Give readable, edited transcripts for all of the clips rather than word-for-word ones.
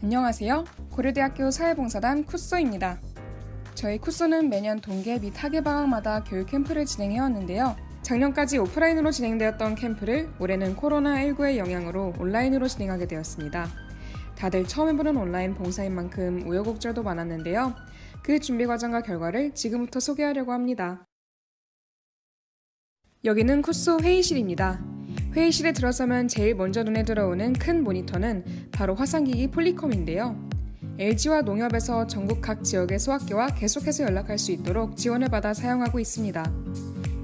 안녕하세요. 고려대학교 사회봉사단 쿠쏘입니다. 저희 쿠쏘는 매년 동계 및 학예 방학마다 교육 캠프를 진행해왔는데요. 작년까지 오프라인으로 진행되었던 캠프를 올해는 코로나19의 영향으로 온라인으로 진행하게 되었습니다. 다들 처음 해보는 온라인 봉사인 만큼 우여곡절도 많았는데요. 그 준비 과정과 결과를 지금부터 소개하려고 합니다. 여기는 쿠쏘 회의실입니다. 회의실에 들어서면 제일 먼저 눈에 들어오는 큰 모니터는 바로 화상기기 폴리컴인데요. LG와 농협에서 전국 각 지역의 소학교와 계속해서 연락할 수 있도록 지원을 받아 사용하고 있습니다.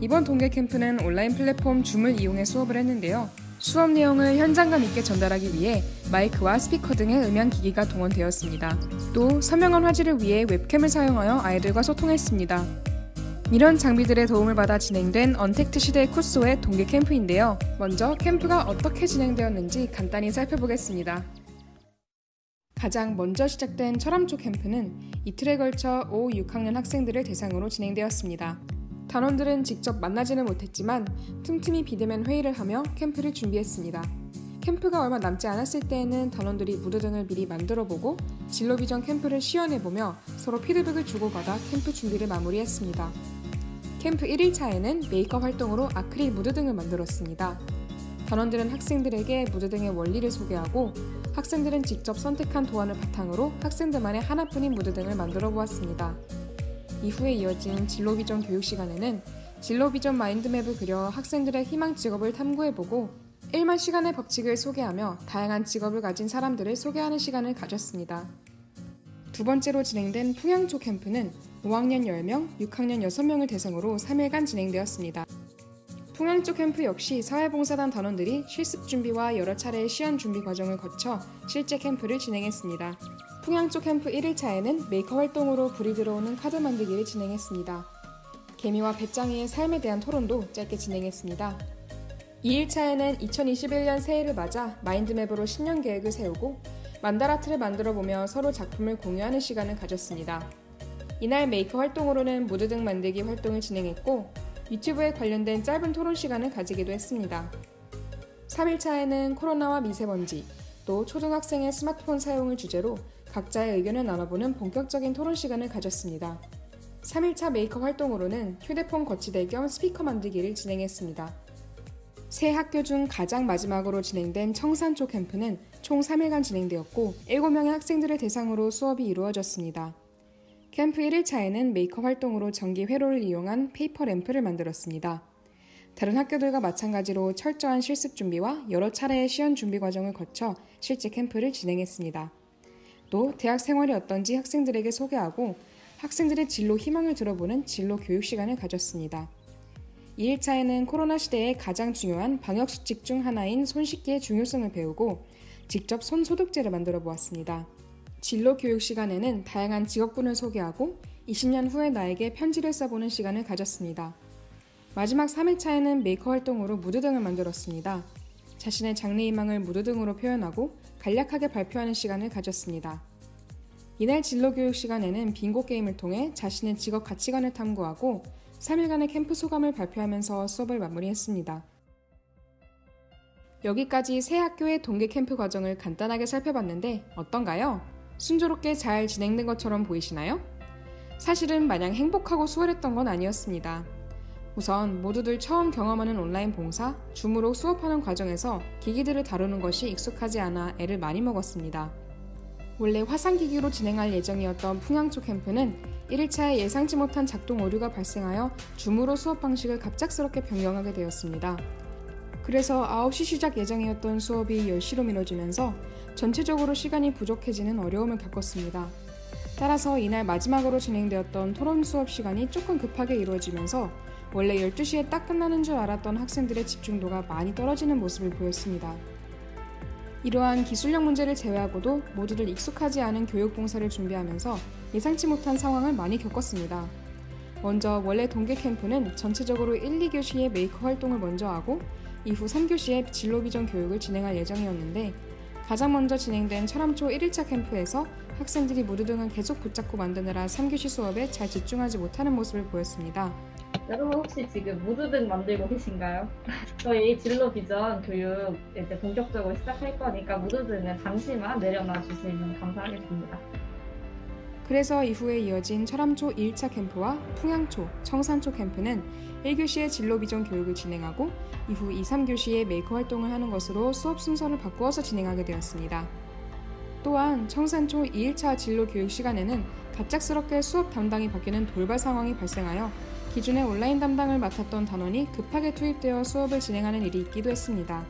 이번 동계 캠프는 온라인 플랫폼 줌을 이용해 수업을 했는데요. 수업 내용을 현장감 있게 전달하기 위해 마이크와 스피커 등의 음향기기가 동원되었습니다. 또 선명한 화질을 위해 웹캠을 사용하여 아이들과 소통했습니다. 이런 장비들의 도움을 받아 진행된 언택트 시대의 쿠쏘의 동계 캠프인데요. 먼저 캠프가 어떻게 진행되었는지 간단히 살펴보겠습니다. 가장 먼저 시작된 철암초 캠프는 이틀에 걸쳐 5, 6학년 학생들을 대상으로 진행되었습니다. 단원들은 직접 만나지는 못했지만 틈틈이 비대면 회의를 하며 캠프를 준비했습니다. 캠프가 얼마 남지 않았을 때에는 단원들이 무드 등을 미리 만들어보고 진로비전 캠프를 시연해보며 서로 피드백을 주고받아 캠프 준비를 마무리했습니다. 캠프 1일차에는 메이크업 활동으로 아크릴 무드 등을 만들었습니다. 단원들은 학생들에게 무드 등의 원리를 소개하고 학생들은 직접 선택한 도안을 바탕으로 학생들만의 하나뿐인 무드 등을 만들어 보았습니다. 이후에 이어진 진로비전 교육 시간에는 진로비전 마인드맵을 그려 학생들의 희망 직업을 탐구해보고 1만 시간의 법칙을 소개하며 다양한 직업을 가진 사람들을 소개하는 시간을 가졌습니다. 두 번째로 진행된 풍양초 캠프는 5학년 10명, 6학년 6명을 대상으로 3일간 진행되었습니다. 풍양초 캠프 역시 사회봉사단 단원들이 실습 준비와 여러 차례의 시연 준비 과정을 거쳐 실제 캠프를 진행했습니다. 풍양초 캠프 1일차에는 메이커 활동으로 불이 들어오는 카드 만들기를 진행했습니다. 개미와 배짱이의 삶에 대한 토론도 짧게 진행했습니다. 2일차에는 2021년 새해를 맞아 마인드맵으로 신년 계획을 세우고 만다라트를 만들어보며 서로 작품을 공유하는 시간을 가졌습니다. 이날 메이커 활동으로는 무드 등 만들기 활동을 진행했고 유튜브에 관련된 짧은 토론 시간을 가지기도 했습니다. 3일차에는 코로나와 미세먼지, 또 초등학생의 스마트폰 사용을 주제로 각자의 의견을 나눠보는 본격적인 토론 시간을 가졌습니다. 3일차 메이커 활동으로는 휴대폰 거치대 겸 스피커 만들기를 진행했습니다. 새 학교 중 가장 마지막으로 진행된 청산초 캠프는 총 3일간 진행되었고 7명의 학생들을 대상으로 수업이 이루어졌습니다. 캠프 1일차에는 메이커 활동으로 전기 회로를 이용한 페이퍼 램프를 만들었습니다. 다른 학교들과 마찬가지로 철저한 실습 준비와 여러 차례의 시연 준비 과정을 거쳐 실제 캠프를 진행했습니다. 또 대학 생활이 어떤지 학생들에게 소개하고 학생들의 진로 희망을 들어보는 진로 교육 시간을 가졌습니다. 2일차에는 코로나 시대에 가장 중요한 방역수칙 중 하나인 손 씻기의 중요성을 배우고 직접 손 소독제를 만들어 보았습니다. 진로 교육 시간에는 다양한 직업군을 소개하고 20년 후에 나에게 편지를 써보는 시간을 가졌습니다. 마지막 3일차에는 메이커 활동으로 무드 등을 만들었습니다. 자신의 장래희망을 무드 등으로 표현하고 간략하게 발표하는 시간을 가졌습니다. 이날 진로 교육 시간에는 빙고 게임을 통해 자신의 직업 가치관을 탐구하고 3일간의 캠프 소감을 발표하면서 수업을 마무리했습니다. 여기까지 새 학교의 동계 캠프 과정을 간단하게 살펴봤는데 어떤가요? 순조롭게 잘 진행된 것처럼 보이시나요? 사실은 마냥 행복하고 수월했던 건 아니었습니다. 우선 모두들 처음 경험하는 온라인 봉사, 줌으로 수업하는 과정에서 기기들을 다루는 것이 익숙하지 않아 애를 많이 먹었습니다. 원래 화상기기로 진행할 예정이었던 풍양초 캠프는 1일차에 예상치 못한 작동 오류가 발생하여 줌으로 수업 방식을 갑작스럽게 변경하게 되었습니다. 그래서 9시 시작 예정이었던 수업이 10시로 미뤄지면서 전체적으로 시간이 부족해지는 어려움을 겪었습니다. 따라서 이날 마지막으로 진행되었던 토론 수업 시간이 조금 급하게 이루어지면서 원래 12시에 딱 끝나는 줄 알았던 학생들의 집중도가 많이 떨어지는 모습을 보였습니다. 이러한 기술력 문제를 제외하고도 모두들 익숙하지 않은 교육봉사를 준비하면서 예상치 못한 상황을 많이 겪었습니다. 먼저 원래 동계 캠프는 전체적으로 1, 2교시에 메이커 활동을 먼저 하고 이후 3교시에 진로비전 교육을 진행할 예정이었는데 가장 먼저 진행된 철암초 1일차 캠프에서 학생들이 무드 등을 계속 붙잡고 만드느라 3교시 수업에 잘 집중하지 못하는 모습을 보였습니다. 여러분 혹시 지금 무드등 만들고 계신가요? 저희 진로 비전 교육 이제 본격적으로 시작할 거니까 무드등은 잠시만 내려놔 주시면 감사하겠습니다. 그래서 이후에 이어진 철암초 2일차 캠프와 풍양초, 청산초 캠프는 1교시의 진로 비전 교육을 진행하고 이후 2, 3교시에 메이커 활동을 하는 것으로 수업 순서를 바꾸어서 진행하게 되었습니다. 또한 청산초 2일차 진로 교육 시간에는 갑작스럽게 수업 담당이 바뀌는 돌발 상황이 발생하여 기존에 온라인 담당을 맡았던 단원이 급하게 투입되어 수업을 진행하는 일이 있기도 했습니다.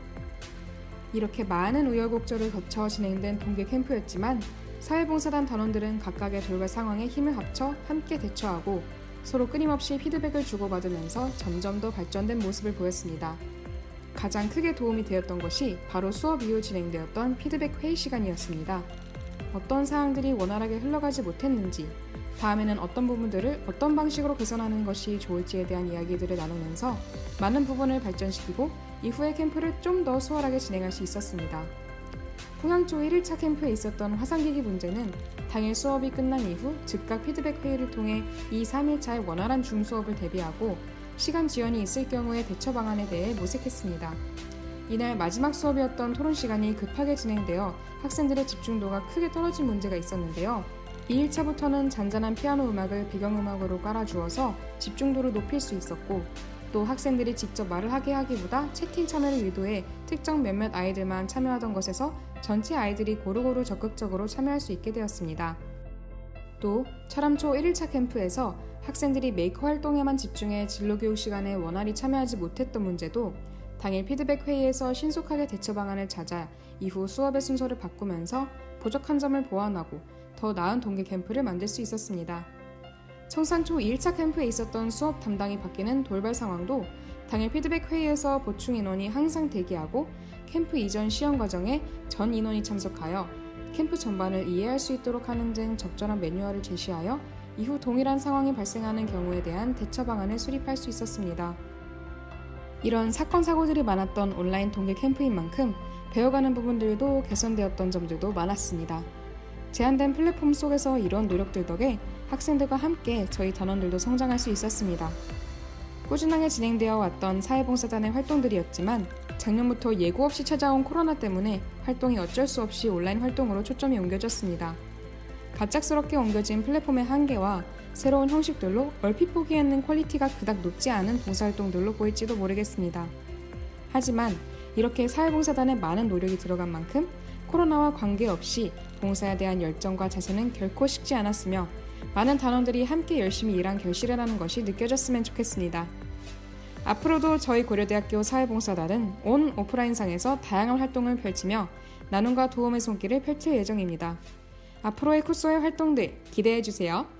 이렇게 많은 우여곡절을 거쳐 진행된 동계 캠프였지만 사회봉사단 단원들은 각각의 돌발 상황에 힘을 합쳐 함께 대처하고 서로 끊임없이 피드백을 주고받으면서 점점 더 발전된 모습을 보였습니다. 가장 크게 도움이 되었던 것이 바로 수업 이후 진행되었던 피드백 회의 시간이었습니다. 어떤 사항들이 원활하게 흘러가지 못했는지, 다음에는 어떤 부분들을 어떤 방식으로 개선하는 것이 좋을지에 대한 이야기들을 나누면서 많은 부분을 발전시키고 이후의 캠프를 좀 더 수월하게 진행할 수 있었습니다. 풍양초 1일차 캠프에 있었던 화상기기 문제는 당일 수업이 끝난 이후 즉각 피드백 회의를 통해 2, 3일차의 원활한 줌 수업을 대비하고 시간 지연이 있을 경우의 대처 방안에 대해 모색했습니다. 이날 마지막 수업이었던 토론 시간이 급하게 진행되어 학생들의 집중도가 크게 떨어진 문제가 있었는데요. 2일차부터는 잔잔한 피아노 음악을 배경음악으로 깔아주어서 집중도를 높일 수 있었고 또 학생들이 직접 말을 하게 하기보다 채팅 참여를 유도해 특정 몇몇 아이들만 참여하던 것에서 전체 아이들이 고루고루 적극적으로 참여할 수 있게 되었습니다. 또 철암초 1일차 캠프에서 학생들이 메이커 활동에만 집중해 진로교육 시간에 원활히 참여하지 못했던 문제도 당일 피드백 회의에서 신속하게 대처 방안을 찾아 이후 수업의 순서를 바꾸면서 부족한 점을 보완하고 더 나은 동계 캠프를 만들 수 있었습니다. 청산초 2일차 캠프에 있었던 수업 담당이 바뀌는 돌발 상황도 당일 피드백 회의에서 보충 인원이 항상 대기하고 캠프 이전 시험 과정에 전 인원이 참석하여 캠프 전반을 이해할 수 있도록 하는 등 적절한 매뉴얼을 제시하여 이후 동일한 상황이 발생하는 경우에 대한 대처 방안을 수립할 수 있었습니다. 이런 사건 사고들이 많았던 온라인 동계 캠프인 만큼 배워가는 부분들도 개선되었던 점들도 많았습니다. 제한된 플랫폼 속에서 이런 노력들 덕에 학생들과 함께 저희 단원들도 성장할 수 있었습니다. 꾸준하게 진행되어 왔던 사회봉사단의 활동들이었지만 작년부터 예고 없이 찾아온 코로나 때문에 활동이 어쩔 수 없이 온라인 활동으로 초점이 옮겨졌습니다. 갑작스럽게 옮겨진 플랫폼의 한계와 새로운 형식들로 얼핏 보기에는 퀄리티가 그닥 높지 않은 봉사활동들로 보일지도 모르겠습니다. 하지만 이렇게 사회봉사단의 많은 노력이 들어간 만큼 코로나와 관계없이 봉사에 대한 열정과 자세는 결코 식지 않았으며 많은 단원들이 함께 열심히 일한 결실이라는 것이 느껴졌으면 좋겠습니다. 앞으로도 저희 고려대학교 사회봉사단은 온 오프라인상에서 다양한 활동을 펼치며 나눔과 도움의 손길을 펼칠 예정입니다. 앞으로의 쿠소의 활동들 기대해주세요.